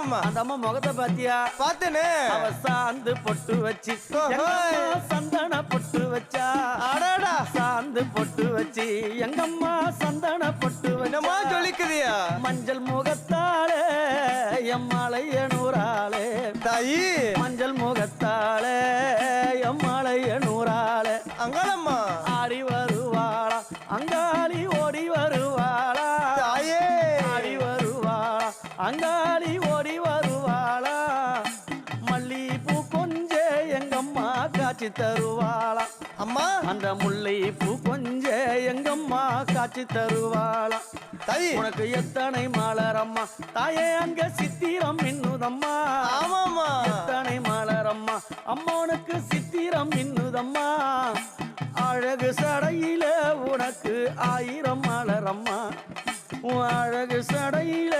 ஆமாமா. அந்த அம்மா முகத்தை பாத்தியா? பார்த்தேனே. அவ சாந்து பொட்டு வச்சு சந்தன பொட்டு வச்சா. அடடா. சாந்து பொட்டு வச்சு எங்கம்மா சந்தன பொட்டு என்னமா வச்சா. ஜொலிக்குதியா? மஞ்சள் முகத்தாளே எம்மாளைய நூறாளே தாயி. மஞ்சள் முகத்தாளே எம்மாளைய நூறாளே அங்காளம்மா ஆடி வருவாளா அங்காளி ஓடி வருவாளா. தாயே. ஆடி வருவாளா அங்காளி ஓடி வருவாளா. மல்லிப்பூ கொஞ்ச எங்கம்மா காட்சி தருவாளா. அம்மா அந்த முல்லை பூ கொஞ்ச எங்கம்மா காட்சி தருவாளா. தாயி. உனக்கு எத்தனை மலரம்மா தாயே அங்க சித்திரம் இன்னுதம்மா. ஆமாமா. எத்தனை மலரம்மா அம்மனுக்கு சித்திரம் இன்னுதம்மா. அழகு சடையில உனக்கு 1000 மலரம்மா. உன் அழகு சடையில